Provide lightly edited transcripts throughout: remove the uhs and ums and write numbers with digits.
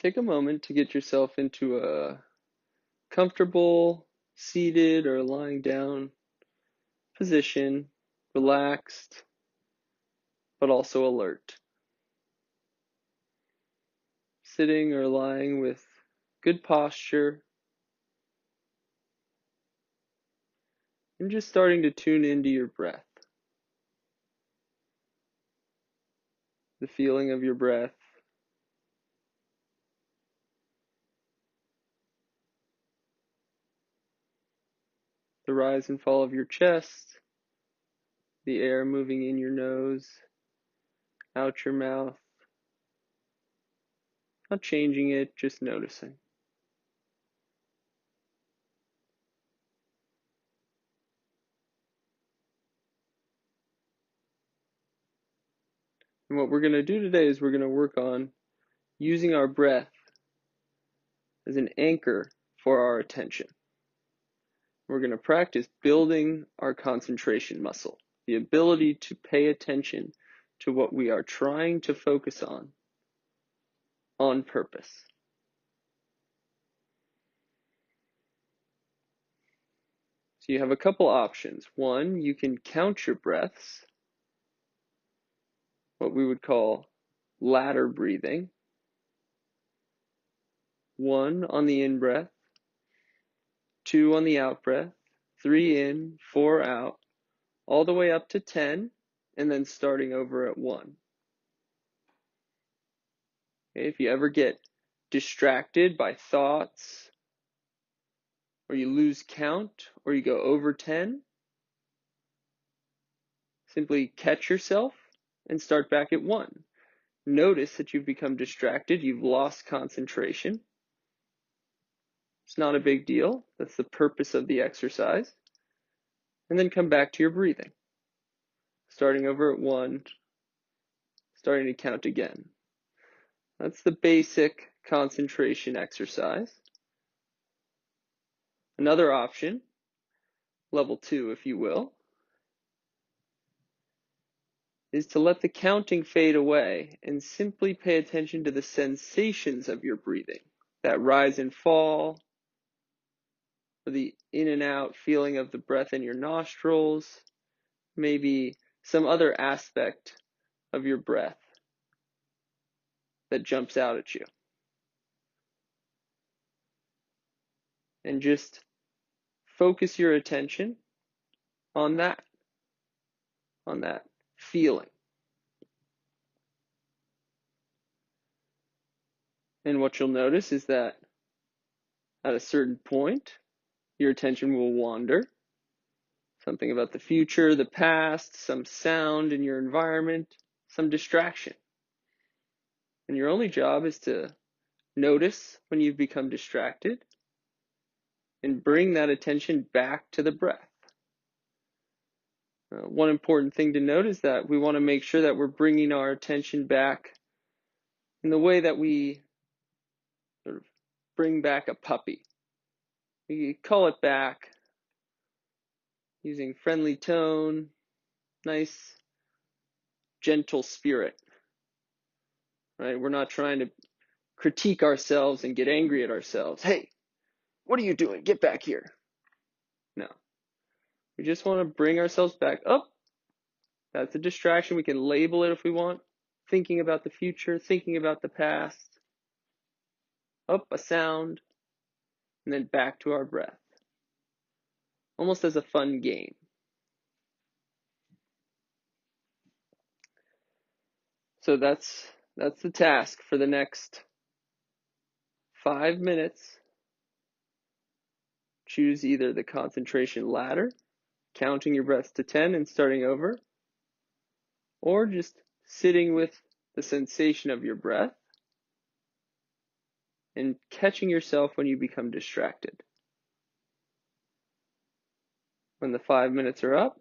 Take a moment to get yourself into a comfortable, seated or lying down position, relaxed, but also alert. Sitting or lying with good posture, and just starting to tune into your breath, the feeling of your breath, the rise and fall of your chest, the air moving in your nose, out your mouth, not changing it, just noticing. And what we're going to do today is we're going to work on using our breath as an anchor for our attention. We're going to practice building our concentration muscle, the ability to pay attention to what we are trying to focus on purpose. So you have a couple options. One, you can count your breaths, what we would call ladder breathing. 1 on the in-breath, 2 on the out-breath, 3 in, 4 out, all the way up to 10, and then starting over at 1. Okay, if you ever get distracted by thoughts, or you lose count, or you go over 10, simply catch yourself and start back at 1. Notice that you've become distracted, you've lost concentration. It's not a big deal. That's the purpose of the exercise. And then come back to your breathing. Starting over at 1, starting to count again. That's the basic concentration exercise. Another option, level 2 if you will, is to let the counting fade away and simply pay attention to the sensations of your breathing. That rise and fall, or the in and out feeling of the breath in your nostrils, maybe some other aspect of your breath that jumps out at you. And just focus your attention on that feeling. And what you'll notice is that at a certain point, your attention will wander. Something about the future, the past, some sound in your environment, some distraction. And your only job is to notice when you've become distracted and bring that attention back to the breath. One important thing to note is that we want to make sure that we're bringing our attention back in the way that we sort of bring back a puppy. We call it back using friendly tone, nice, gentle spirit. Right? We're not trying to critique ourselves and get angry at ourselves. Hey, what are you doing? Get back here. No. We just want to bring ourselves back up. That's a distraction. We can label it if we want. Thinking about the future, thinking about the past. Up, a sound, and then back to our breath. Almost as a fun game. So that's the task for the next 5 minutes. Choose either the concentration ladder, counting your breaths to 10 and starting over, or just sitting with the sensation of your breath and catching yourself when you become distracted. When the 5 minutes are up,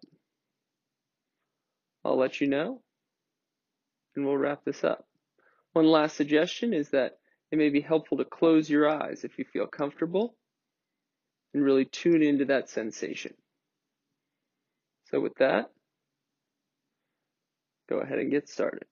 I'll let you know, and we'll wrap this up. One last suggestion is that it may be helpful to close your eyes if you feel comfortable and really tune into that sensation. So with that, go ahead and get started.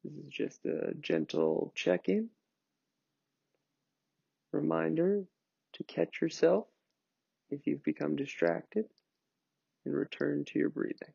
This is just a gentle check-in, reminder to catch yourself if you've become distracted and return to your breathing.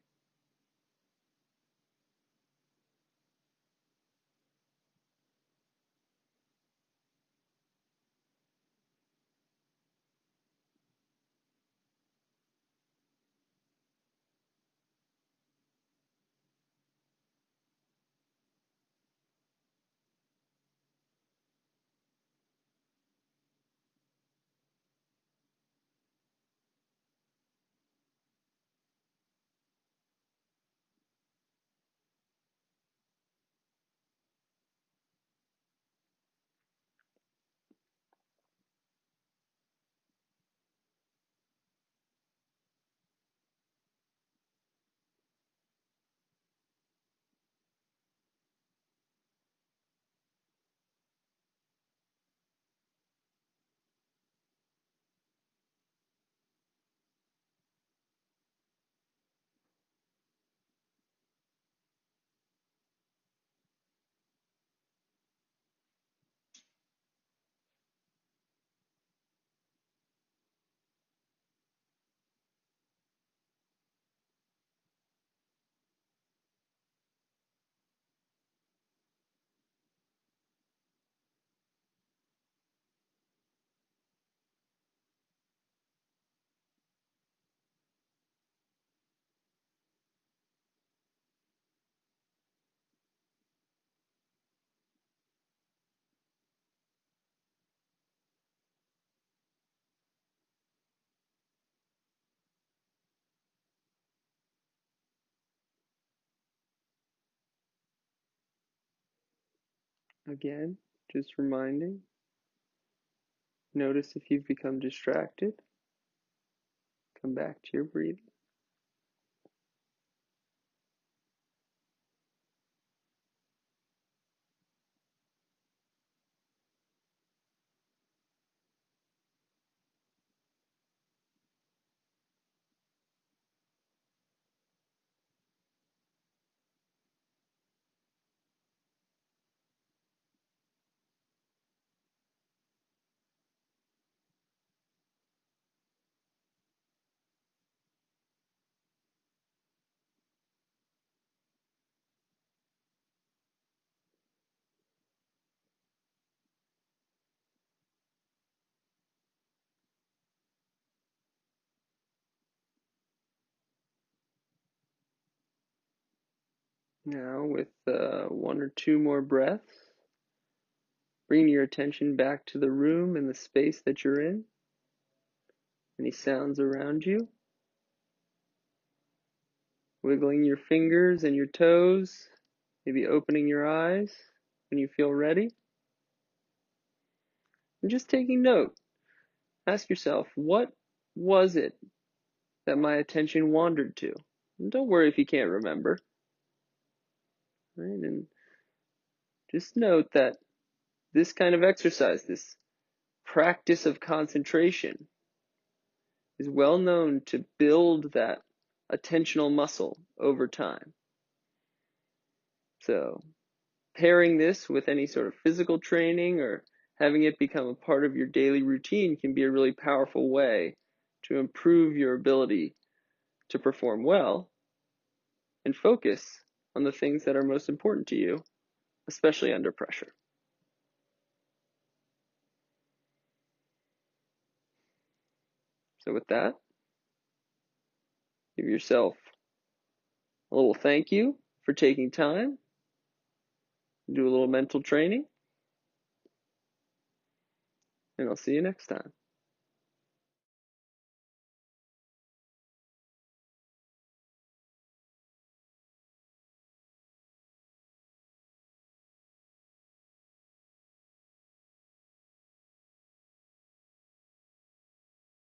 Again, just reminding, notice if you've become distracted, come back to your breathing. Now, with one or two more breaths, bring your attention back to the room and the space that you're in. Any sounds around you? Wiggling your fingers and your toes, maybe opening your eyes when you feel ready. And just taking note. Ask yourself, what was it that my attention wandered to? And don't worry if you can't remember. Right? And just note that this kind of exercise, this practice of concentration, is well known to build that attentional muscle over time. So pairing this with any sort of physical training or having it become a part of your daily routine can be a really powerful way to improve your ability to perform well and focus on the things that are most important to you, especially under pressure. So with that, give yourself a little thank you for taking time, do a little mental training, and I'll see you next time.